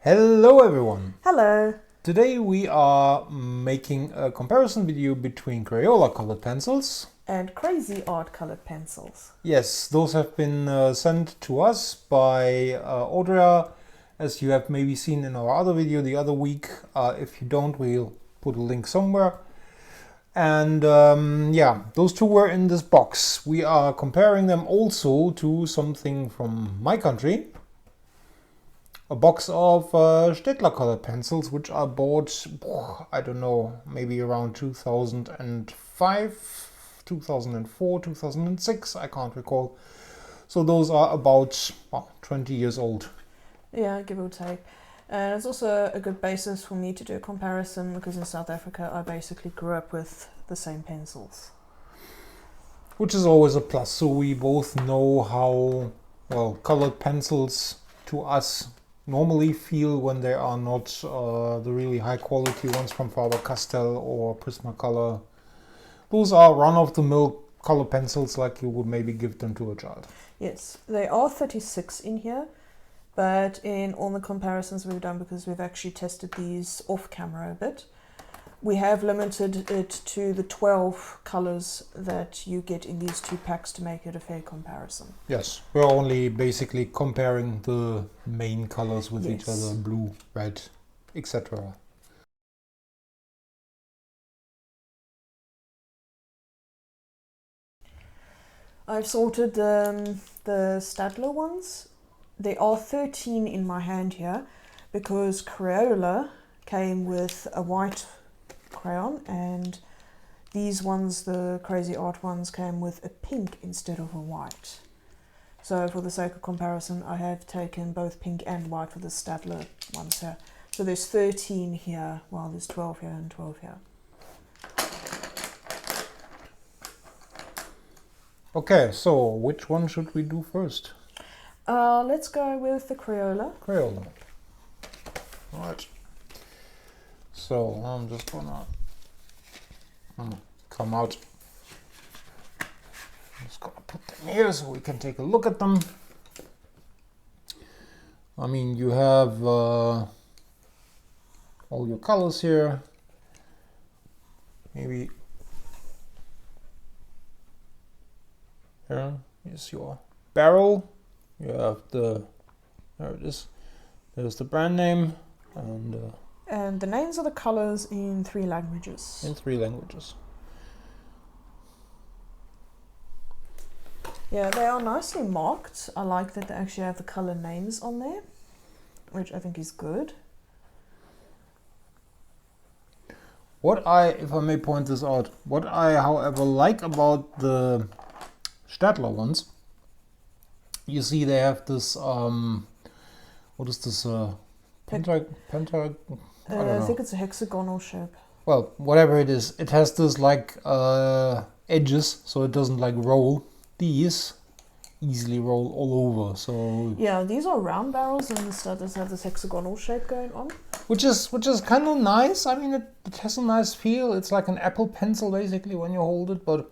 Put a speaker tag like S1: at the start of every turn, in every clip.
S1: Hello everyone!
S2: Hello!
S1: Today we are making a comparison video between Crayola colored pencils
S2: and Cra-Z-art colored pencils.
S1: Yes, those have been sent to us by Audrey, as you have maybe seen in our other video the other week. If you don't, we'll put a link somewhere. And yeah, those two were in this box. We are comparing them also to something from my country. A box of Staedtler colored pencils, which I bought, I don't know, maybe around 2005, 2004, 2006, I can't recall. So those are about 20 years old.
S2: Yeah, give or take. And it's also a good basis for me to do a comparison because in South Africa I basically grew up with the same pencils.
S1: Which is always a plus, so we both know how, well, colored pencils to us normally feel when they are not the really high quality ones from Faber-Castell or Prismacolor. Those are run-of-the-mill color pencils like you would maybe give them to a child.
S2: Yes, they are 36 in here, but in all the comparisons we've done, because we've actually tested these off camera a bit, we have limited it to the 12 colors that you get in these two packs to make it a fair comparison.
S1: Yes, we're only basically comparing the main colors with each other, blue, red, etc.
S2: I've sorted the Staedtler ones. There are 13 in my hand here because Crayola came with a white crayon and these ones, the Cra-Z-art ones, came with a pink instead of a white. So for the sake of comparison, I have taken both pink and white for the Staedtler ones here. So there's 13 here, while there's 12 here and 12 here.
S1: Okay, so which one should we do first?
S2: Let's go with the Crayola.
S1: Crayola. Alright. So I'm just gonna come out. I'm just gonna put them here so we can take a look at them. I mean, you have all your colors here. Maybe here is your barrel. You have the, there it is. There's the brand name and
S2: the names of the colors in 3 languages.
S1: In 3 languages.
S2: Yeah, they are nicely marked. I like that they actually have the color names on there, which I think is good.
S1: What if I may point this out, what I, however, like about the Staedtler ones, you see they have this, what is this, I
S2: think it's a hexagonal shape.
S1: Well, whatever it is, it has this like edges, so it doesn't like roll. These easily roll all over, so...
S2: Yeah, these are round barrels and the Staedtlers have this hexagonal shape going on.
S1: Which is kind of nice. I mean, it has a nice feel. It's like an Apple pencil, basically, when you hold it, but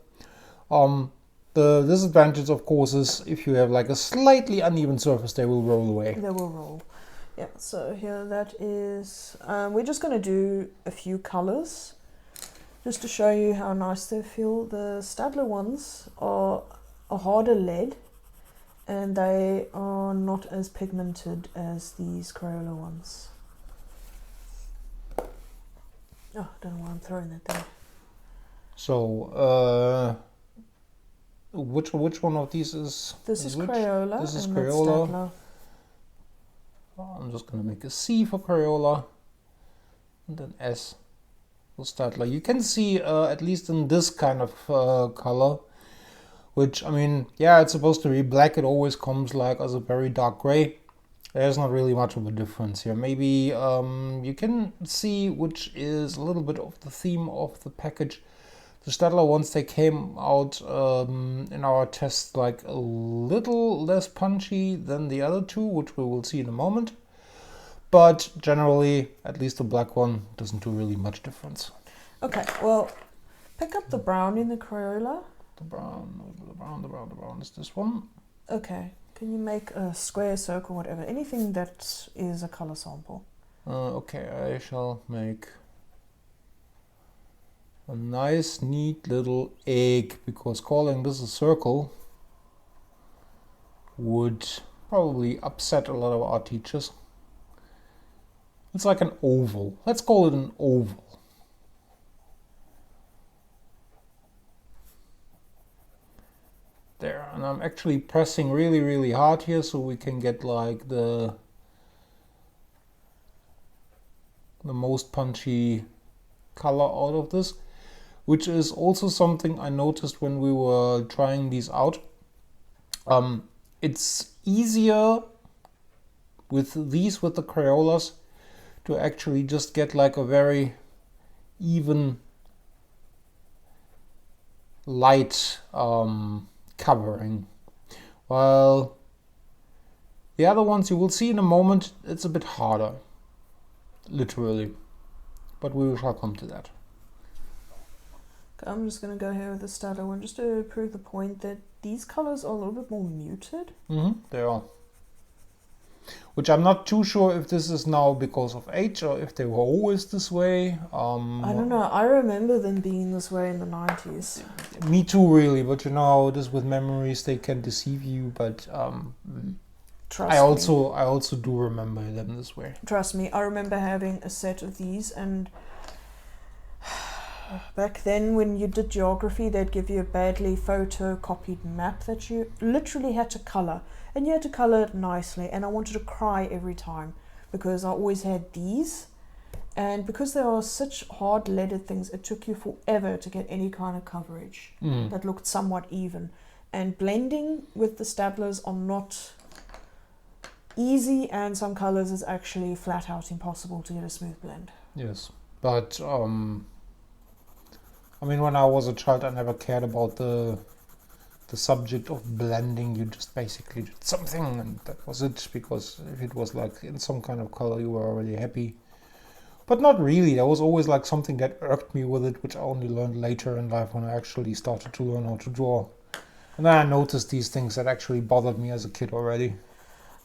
S1: the disadvantage, of course, is if you have like a slightly uneven surface, they will roll away.
S2: They will roll. Yeah, so here that is... we're just going to do a few colors, just to show you how nice they feel. The Staedtler ones are a harder lead, and they are not as pigmented as these Crayola ones. Oh, I don't know why I'm throwing that there.
S1: So, which one of these is?
S2: This is Crayola.
S1: This is
S2: and
S1: Crayola. I'm just going to make a C for Crayola, and then S for Staedtler. You can see, at least in this kind of color, which, I mean, yeah, it's supposed to be black. It always comes like as a very dark gray. There's not really much of a difference here. Maybe you can see which is a little bit of the theme of the package. The Staedtler ones, they came out in our test like a little less punchy than the other two, which we will see in a moment. But generally, at least the black one doesn't do really much difference.
S2: Okay, well, pick up the brown in the Crayola.
S1: The brown is this one.
S2: Okay, Can you make a square, circle, whatever? Anything that is a color sample.
S1: Okay, I shall make a nice, neat little egg, because calling this a circle would probably upset a lot of art teachers. It's like an oval. Let's call it an oval. There, and I'm actually pressing really, really hard here so we can get like the most punchy color out of this, which is also something I noticed when we were trying these out. It's easier with the Crayolas to actually just get like a very even light covering, while the other ones you will see in a moment, it's a bit harder, literally, but we shall come to that.
S2: Okay, I'm just going to go here with the Staedtler one just to prove the point that these colors are a little bit more muted.
S1: They are. Which I'm not too sure if this is now because of age or if they were always this way.
S2: I don't know. I remember them being this way in the 90s.
S1: Me too, really. But you know how it is with memories; they can deceive you. But
S2: Trust
S1: I
S2: me.
S1: also do remember them this way.
S2: Trust me, I remember having a set of these, and back then when you did geography, they'd give you a badly photocopied map that you literally had to colour. And you had to colour it nicely, and I wanted to cry every time because I always had these. And because they are such hard leaded things, it took you forever to get any kind of coverage that looked somewhat even. And blending with the Staedtlers are not easy, and some colours is actually flat out impossible to get a smooth blend.
S1: Yes, but I mean, when I was a child, I never cared about the subject of blending. You just basically did something and that was it, because if it was like in some kind of color, you were already happy. But not really. There was always like something that irked me with it, which I only learned later in life when I actually started to learn how to draw. And then I noticed these things that actually bothered me as a kid already.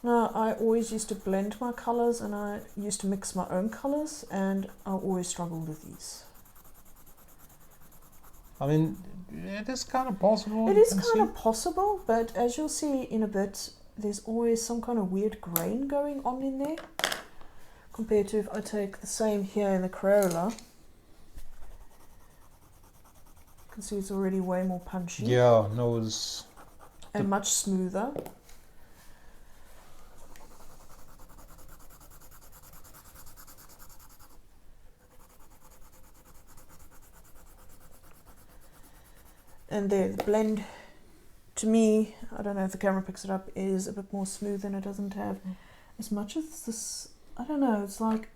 S2: No, I always used to blend my colours, and I used to mix my own colours, and I always struggled with these.
S1: I mean, it is kind of possible.
S2: It is kind of possible, but as you'll see in a bit, there's always some kind of weird grain going on in there. Compared to if I take the same here in the Crayola. You can see it's already way more punchy.
S1: Yeah, no, it's...
S2: And much smoother. And there, the blend, to me, I don't know if the camera picks it up, is a bit more smooth, and it doesn't have as much as this, I don't know, it's like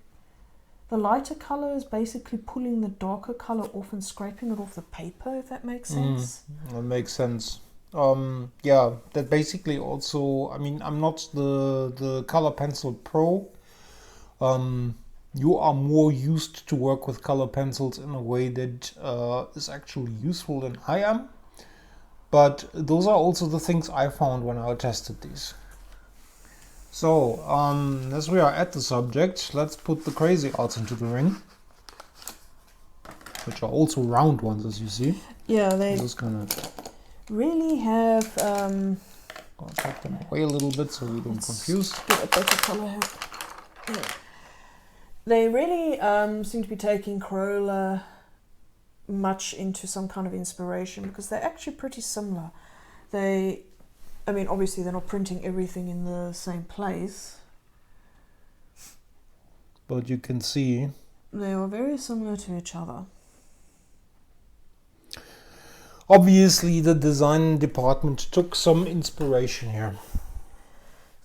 S2: the lighter colour is basically pulling the darker colour off and scraping it off the paper, if that makes sense.
S1: That makes sense. Yeah, that basically also, I mean, I'm not the color pencil pro. You are more used to work with color pencils in a way that is actually useful than I am. But those are also the things I found when I tested these. So, as we are at the subject, let's put the Cra-Z-arts into the ring. Which are also round ones, as you see.
S2: Yeah, they
S1: just gonna
S2: really have...
S1: I'll take them away a little bit so we don't confuse.
S2: Get a better colour here. Yeah. They really seem to be taking Crayola much into some kind of inspiration, because they're actually pretty similar. I mean, obviously they're not printing everything in the same place.
S1: But you can see
S2: they are very similar to each other.
S1: Obviously the design department took some inspiration here.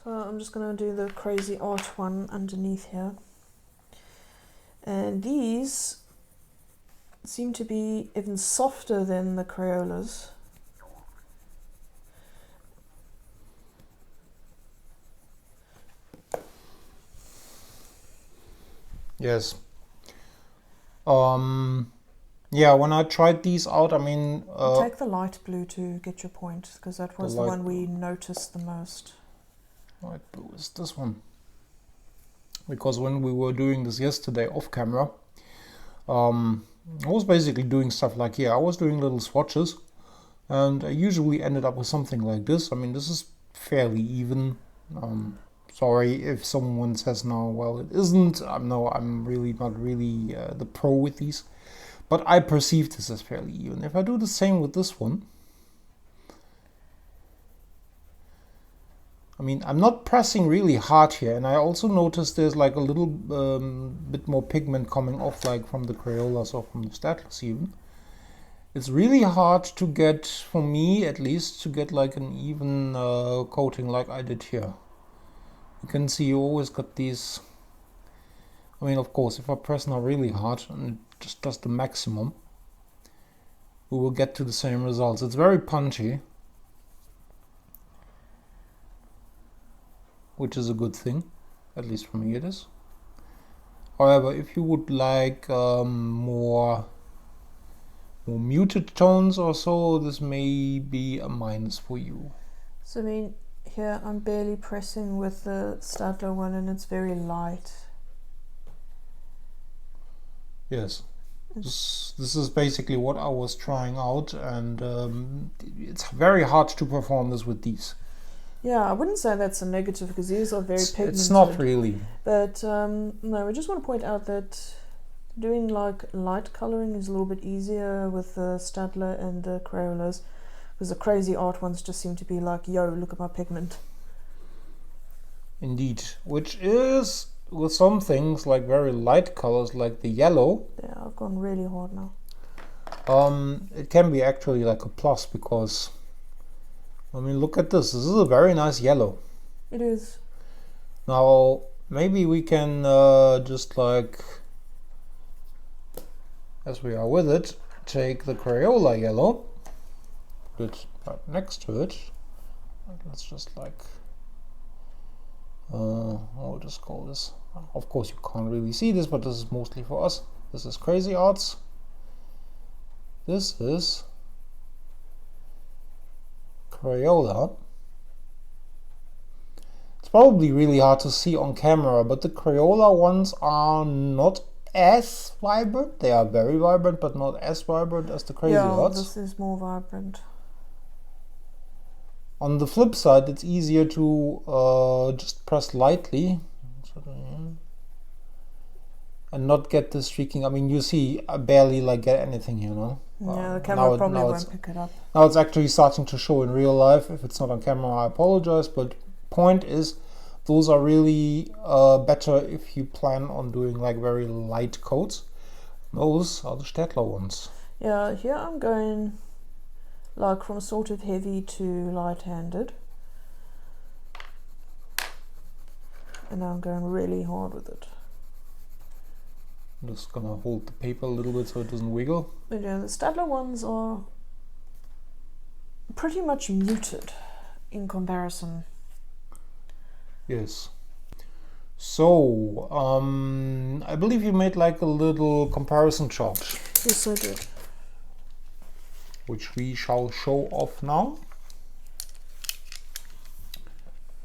S2: So I'm just going to do the Cra-Z-art one underneath here. And these seem to be even softer than the Crayolas.
S1: Yes. Yeah, when I tried these out, I mean...
S2: take the light blue to get your point, because that was the one we noticed the most.
S1: light blue is this one. Because when we were doing this yesterday off camera, I was basically doing stuff like here. I was doing little swatches, and I usually ended up with something like this. I mean, this is fairly even. Sorry if someone says no, well, it isn't. I'm really not really the pro with these, but I perceive this as fairly even. If I do the same with this one, I mean, I'm not pressing really hard here, and I also noticed there's like a little bit more pigment coming off, like from the Crayolas or from the Staedtlers even. It's really hard to get, for me at least, to get like an even coating like I did here. You can see you always got these. I mean, of course, if I press now really hard and it just does the maximum, we will get to the same results. It's very punchy, which is a good thing, at least for me it is. However, if you would like more muted tones or so, this may be a minus for you.
S2: So I mean, here I'm barely pressing with the Staedtler one and it's very light.
S1: Yes, this is basically what I was trying out, and it's very hard to perform this with these.
S2: Yeah, I wouldn't say that's a negative because these are very pigmented.
S1: It's not really.
S2: But no, I just want to point out that doing like light coloring is a little bit easier with the Staedtler and the Crayolas, because the Cra-Z-art ones just seem to be like, yo, look at my pigment.
S1: Indeed, which is with some things like very light colors like the yellow.
S2: Yeah, I've gone really hard now.
S1: It can be actually like a plus, because I mean, look at this. This is a very nice yellow.
S2: It is.
S1: Now maybe we can just like, as we are with it, take the Crayola yellow, put it right next to it. Let's just like, I'll just call this. Of course, you can't really see this, but this is mostly for us. This is Cra-Z-art's. This is Crayola. It's probably really hard to see on camera, but the Crayola ones are not as vibrant. They are very vibrant, but not as vibrant as the Cra-Z-arts.
S2: Yeah, this is more vibrant.
S1: On the flip side, it's easier to just press lightly and not get the streaking. I mean, you see, I barely like get anything here, no?
S2: Yeah, the camera probably won't pick it up.
S1: Now it's actually starting to show in real life. If it's not on camera, I apologize. But point is, those are really better if you plan on doing like very light coats. Those are the Staedtler ones.
S2: Yeah, here I'm going like from sort of heavy to light-handed. And now I'm going really hard with it.
S1: I'm just gonna hold the paper a little bit so it doesn't wiggle.
S2: But yeah, the Staedtler ones are pretty much muted in comparison.
S1: Yes. So, I believe you made like a little comparison chart.
S2: Yes, I did.
S1: Which we shall show off now.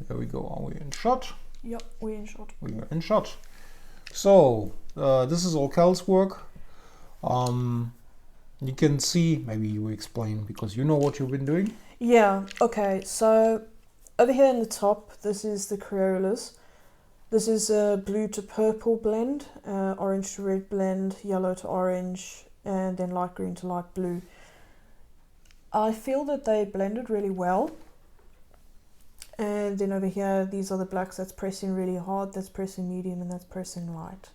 S1: There we go. Are we in shot?
S2: Yep, we're in shot.
S1: We are in shot. So, this is all Cal's work. You can see, maybe you explain because you know what you've been doing.
S2: Yeah, okay, so over here in the top, this is the Crayolas. This is a blue to purple blend, orange to red blend, yellow to orange, and then light green to light blue. I feel that they blended really well. And then over here, these are the blacks. That's pressing really hard, that's pressing medium, and that's pressing light.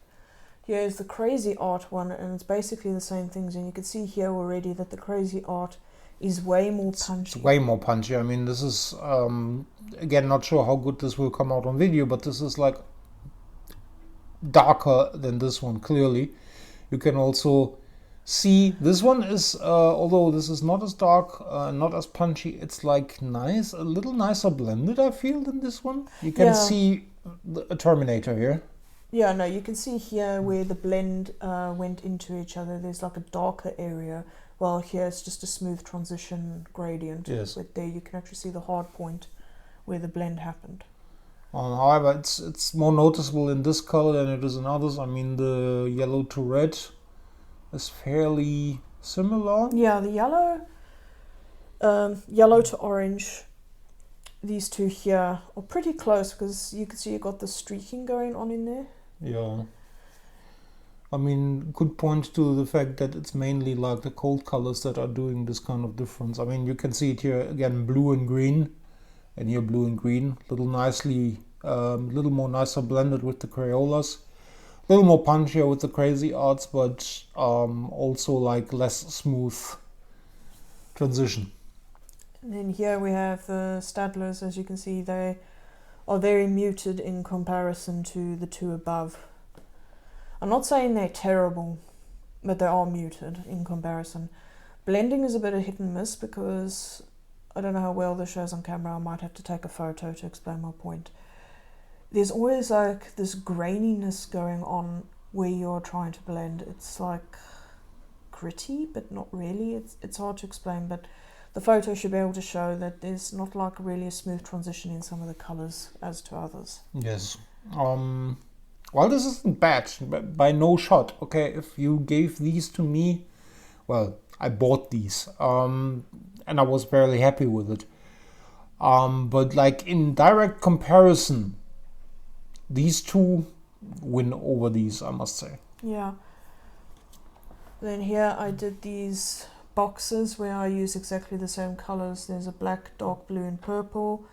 S2: Here's the Cra-Z-art one, and it's basically the same things. And you can see here already that the Cra-Z-art is way more punchy.
S1: It's way more punchy. I mean, this is, again, not sure how good this will come out on video, but this is like darker than this one, clearly. You can also see this one is, although this is not as dark, not as punchy, it's like nice, a little nicer blended, I feel, than this one. You can see a Terminator here.
S2: Yeah, no, you can see here where the blend went into each other. There's like a darker area, while here it's just a smooth transition gradient.
S1: Yes.
S2: But there you can actually see the hard point where the blend happened.
S1: However, it's more noticeable in this color than it is in others. I mean, the yellow to red is fairly similar.
S2: Yeah, the yellow to orange, these two here are pretty close because you can see you got the streaking going on in there.
S1: Yeah. I mean, could point to the fact that it's mainly like the cold colors that are doing this kind of difference. I mean, you can see it here again, blue and green, and here blue and green, little more nicer blended with the Crayolas, a little more punchier with the Cra-Z-arts, but also like less smooth transition.
S2: And then here we have the Staedtlers. As you can see, they are very muted in comparison to the two above. I'm not saying they're terrible, but they are muted in comparison. Blending is a bit of hit and miss because I don't know how well this shows on camera. I might have to take a photo to explain my point. There's always like this graininess going on where you're trying to blend. It's like gritty, but not really. It's hard to explain, but the photo should be able to show that there's not like really a smooth transition in some of the colors as to others.
S1: Yes. Well, this isn't bad, by no shot. Okay, if you gave these to me, well, I bought these, and I was fairly happy with it. But like in direct comparison, these two win over these, I must say.
S2: Yeah. Then here I did these boxes where I use exactly the same colors. There's a black, dark blue and purple,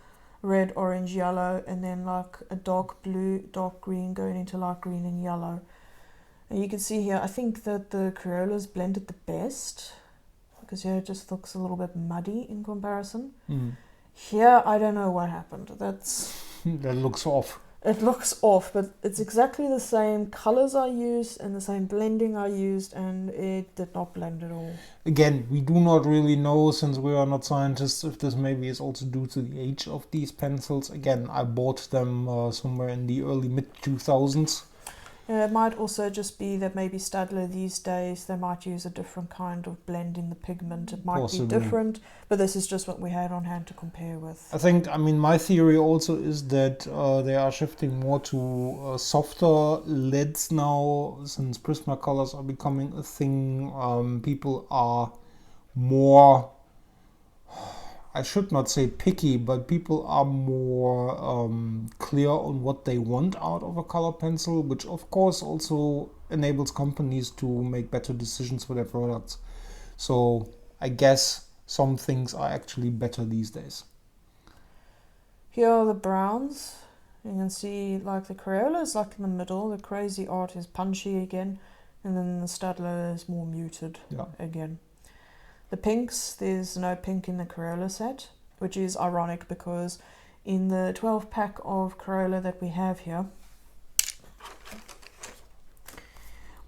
S2: red, orange, yellow, and then like a dark blue, dark green going into light green and yellow. And you can see here, I think that the Crayolas blended the best because here it just looks a little bit muddy in comparison. Here, I don't know what happened.
S1: That looks off.
S2: It looks off, but it's exactly the same colors I used and the same blending I used, and it did not blend at all.
S1: Again, we do not really know, since we are not scientists, if this maybe is also due to the age of these pencils. Again, I bought them somewhere in the early mid-2000s.
S2: It might also just be that maybe Staedtler these days, they might use a different kind of blend in the pigment. It might
S1: Possibly.
S2: be different, but this is just what we had on hand to compare with.
S1: I think, my theory also is that they are shifting more to softer leads now, since Prismacolors are becoming a thing. People are more, I should not say picky, but people are more clear on what they want out of a color pencil, which of course also enables companies to make better decisions for their products. So I guess some things are actually better these days.
S2: Here are the browns. You can see like the Crayola is like in the middle, the Cra-Z-art is punchy again, and then the Staedtler is more muted again. The pinks, there's no pink in the Crayola set, which is ironic because in the 12 pack of Crayola that we have here,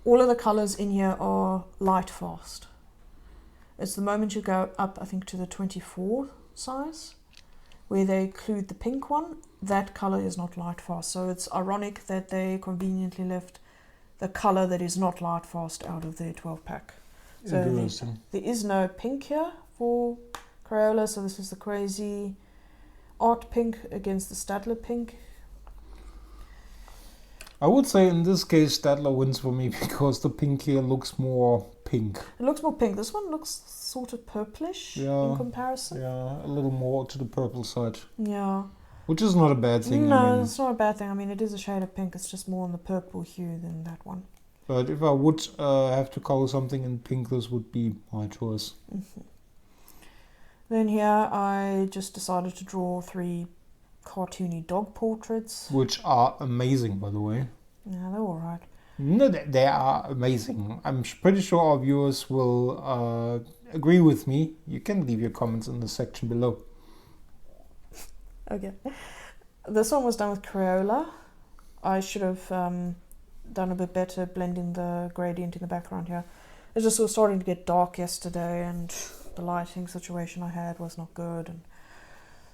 S2: all of the colours in here are light fast. It's the moment you go up, I think, to the 24 size, where they include the pink one, that colour is not light fast. So it's ironic that they conveniently left the colour that is not light fast out of their 12 pack. So there is no pink here for Crayola, so this is the Cra-Z-art pink against the Staedtler pink.
S1: I would say in this case Staedtler wins for me because the pink here looks more pink.
S2: It looks more pink. This one looks sort of purplish in comparison.
S1: Yeah, a little more to the purple side.
S2: Yeah.
S1: Which is not a bad thing.
S2: No, it's not a bad thing. I mean, it is a shade of pink. It's just more on the purple hue than that one.
S1: But if I would have to color something in pink, this would be my choice.
S2: Then here I just decided to draw 3 cartoony dog portraits.
S1: Which are amazing, by the way.
S2: Yeah, they're alright.
S1: No, they are amazing. I'm pretty sure our viewers will agree with me. You can leave your comments in the section below.
S2: Okay. This one was done with Crayola. I should have done a bit better blending the gradient in the background here. It just was starting to get dark yesterday and the lighting situation I had was not good. And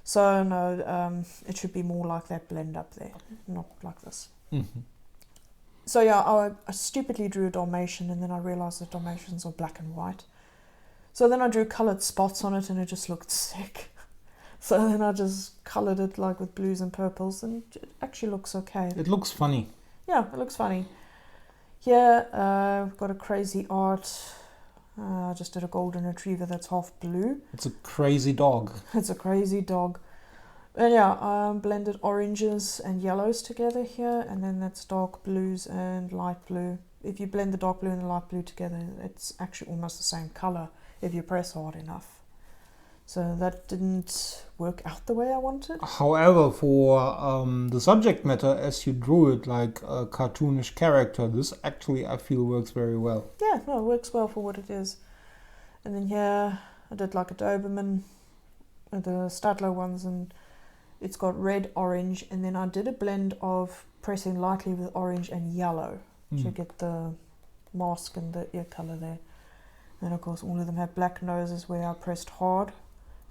S2: so no, it should be more like that blend up there, not like this. So yeah, I stupidly drew a Dalmatian and then I realised that Dalmatians are black and white. So then I drew coloured spots on it and it just looked sick. So then I just coloured it like with blues and purples, and it actually looks okay.
S1: It looks funny.
S2: Yeah, it looks funny. Here we've got a Cra-Z-art. I just did a golden retriever that's half blue.
S1: It's a crazy dog.
S2: It's a crazy dog. And yeah, I blended oranges and yellows together here, and then that's dark blues and light blue. If you blend the dark blue and the light blue together, it's actually almost the same colour if you press hard enough. So that didn't work out the way I wanted.
S1: However, for the subject matter, as you drew it like a cartoonish character, this actually I feel works very well.
S2: Yeah, no, it works well for what it is. And then here I did like a Doberman, the Staedtler ones, and it's got red, orange, and then I did a blend of pressing lightly with orange and yellow to get the mask and the ear colour there. And of course all of them have black noses where I pressed hard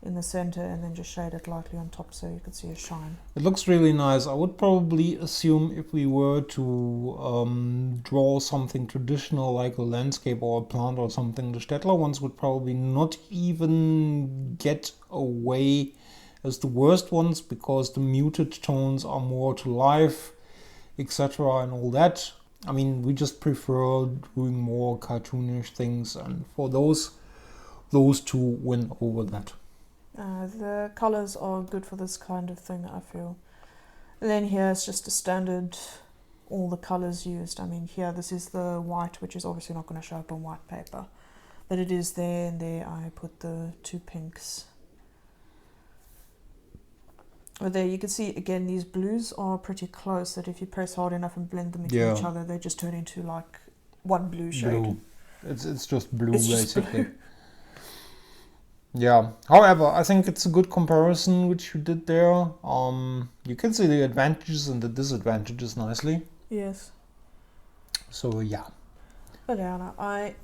S2: in the center and then just shaded lightly on top so you could see a shine.
S1: It looks really nice. I would probably assume if we were to draw something traditional like a landscape or a plant or something, the Staedtler ones would probably not even get away as the worst ones because the muted tones are more to life, etc. and all that. I mean, we just prefer doing more cartoonish things, and for those two win over that.
S2: The colours are good for this kind of thing, I feel. And then here it's just a standard, all the colours used. I mean, here this is the white, which is obviously not going to show up on white paper. But it is there, and there I put the two pinks. But there you can see, again, these blues are pretty close, that if you press hard enough and blend them into each other, they just turn into like one blue shade.
S1: Blue. It's just blue,
S2: It's
S1: basically.
S2: just blue.
S1: Yeah. However, I think it's a good comparison which you did there. You can see the advantages and the disadvantages nicely.
S2: Yes.
S1: So yeah.
S2: But yeah, no, I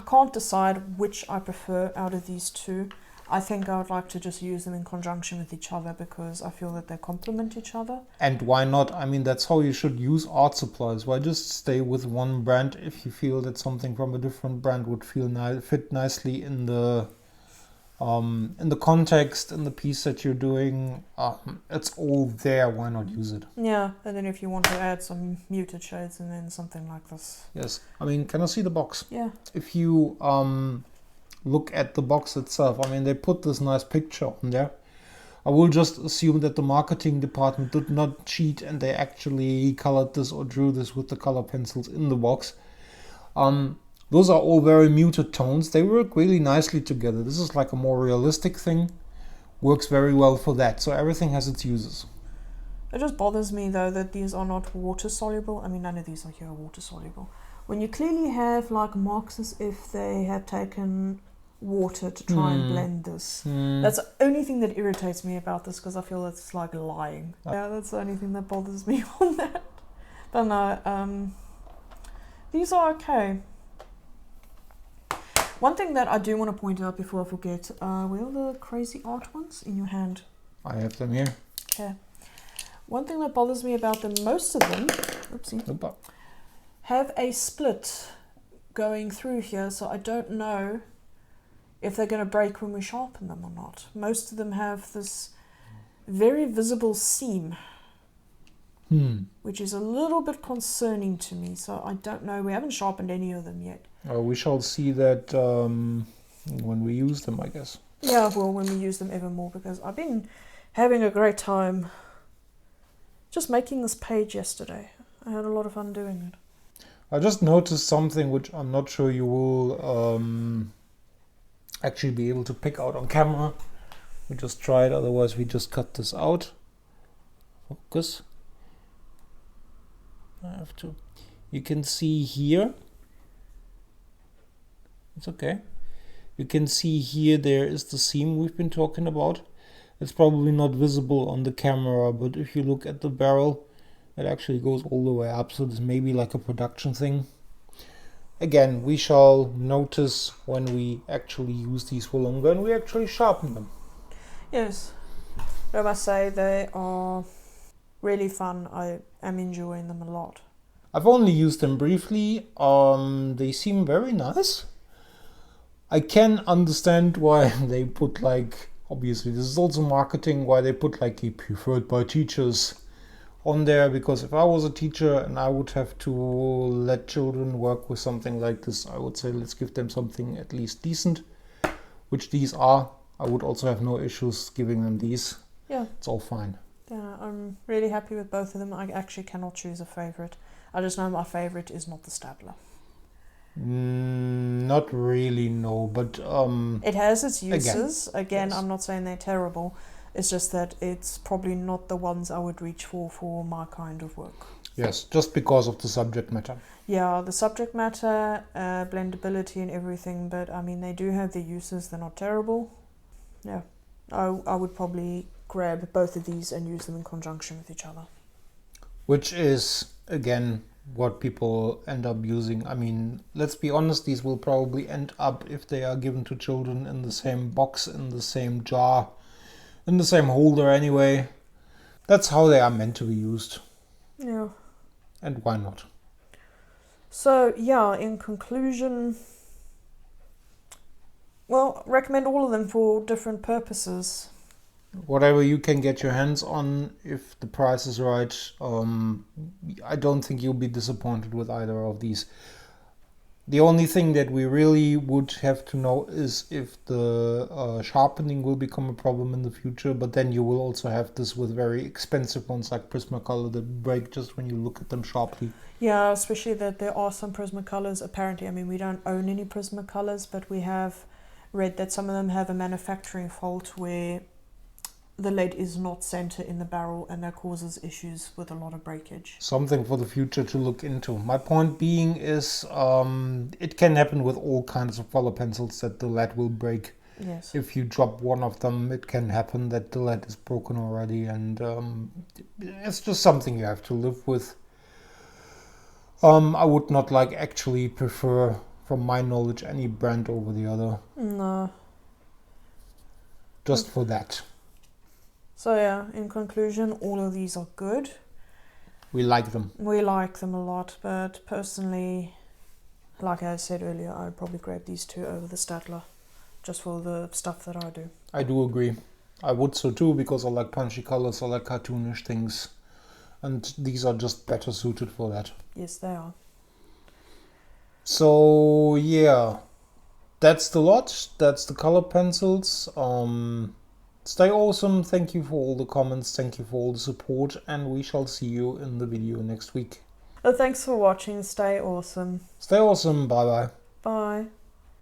S2: can't decide which I prefer out of these two. I think I would like to just use them in conjunction with each other because I feel that they complement each other.
S1: And why not? I mean, that's how you should use art supplies. Why just stay with one brand if you feel that something from a different brand would fit nicely in the context, in the piece that you're doing. It's all there. Why not use it?
S2: Yeah, and then if you want to add some muted shades and then something like this.
S1: Yes. I mean, can I see the box?
S2: Yeah.
S1: If you look at the box itself, I mean, they put this nice picture on there. I will just assume that the marketing department did not cheat and they actually colored this or drew this with the color pencils in the box. Those are all very muted tones. They work really nicely together. This is like a more realistic thing. Works very well for that. So everything has its uses.
S2: It just bothers me though that these are not water soluble. I mean, none of these are here water soluble. When you clearly have like marks as if they have taken water to try and blend this. That's the only thing that irritates me about this because I feel it's like lying. Yeah, that's the only thing that bothers me on that. But no, these are okay. One thing that I do want to point out before I forget, where are the Cra-Z-art ones in your hand?
S1: I have them here.
S2: Okay. One thing that bothers me about them, most of them, oopsie,
S1: Opa.
S2: have a split going through here, so I don't know if they're going to break when we sharpen them or not. Most of them have this very visible seam, which is a little bit concerning to me, so I don't know. We haven't sharpened any of them yet.
S1: We shall see that when we use them, I guess.
S2: Yeah, well, when we use them ever more, because I've been having a great time just making this page yesterday. I had a lot of fun doing it.
S1: I just noticed something which I'm not sure you will actually be able to pick out on camera. We just try it, otherwise we just cut this out. Focus. I have to. You can see here. It's okay. You can see here there is the seam we've been talking about. It's probably not visible on the camera, but if you look at the barrel, it actually goes all the way up, so this may be like a production thing. Again, we shall notice when we actually use these for longer and we actually sharpen them.
S2: Yes, I must say they are really fun. I am enjoying them a lot.
S1: I've only used them briefly. They seem very nice. I can understand why they put like Obviously, this is also marketing, why they put like a preferred by teachers on there, because if I was a teacher and I would have to let children work with something like this, I would say let's give them something at least decent, which these are. I would also have no issues giving them these.
S2: Yeah.
S1: It's all fine.
S2: Yeah, I'm really happy with both of them. I actually cannot choose a favourite. I just know my favourite is not the Staedtler.
S1: Not really, no, but
S2: it has its uses.
S1: Again, yes.
S2: I'm not saying they're terrible. It's just that it's probably not the ones I would reach for my kind of work.
S1: Yes, just because of the subject matter.
S2: Yeah, the subject matter, blendability and everything, but I mean, they do have their uses. They're not terrible. Yeah, I would probably grab both of these and use them in conjunction with each other.
S1: Which is, again, what people end up using. I mean, let's be honest, these will probably end up, if they are given to children, in the same box, in the same jar, in the same holder anyway. That's how they are meant to be used.
S2: Yeah.
S1: And why not?
S2: So, yeah, in conclusion, well, recommend all of them for different purposes.
S1: Whatever you can get your hands on, if the price is right, I don't think you'll be disappointed with either of these. The only thing that we really would have to know is if the sharpening will become a problem in the future, but then you will also have this with very expensive ones like Prismacolor that break just when you look at them sharply.
S2: Yeah, especially that there are some Prismacolors, apparently. I mean, we don't own any Prismacolors, but we have read that some of them have a manufacturing fault where the lead is not center in the barrel, and that causes issues with a lot of breakage.
S1: Something for the future to look into. My point being is it can happen with all kinds of color pencils that the lead will break.
S2: Yes.
S1: If you drop one of them, it can happen that the lead is broken already, and it's just something you have to live with. I would not actually prefer, from my knowledge, any brand over the other.
S2: No.
S1: Just for that.
S2: So yeah, in conclusion, all of these are good.
S1: We like them.
S2: We like them a lot, but personally, like I said earlier, I would probably grab these two over the Staedtler, just for the stuff that I do.
S1: I do agree. I would so too, because I like punchy colors, I like cartoonish things, and these are just better suited for that.
S2: Yes, they are.
S1: So yeah, that's the lot. That's the color pencils. Stay awesome. Thank you for all the comments. Thank you for all the support. And we shall see you in the video next week.
S2: Thanks for watching. Stay awesome.
S1: Stay awesome. Bye-bye.
S2: Bye.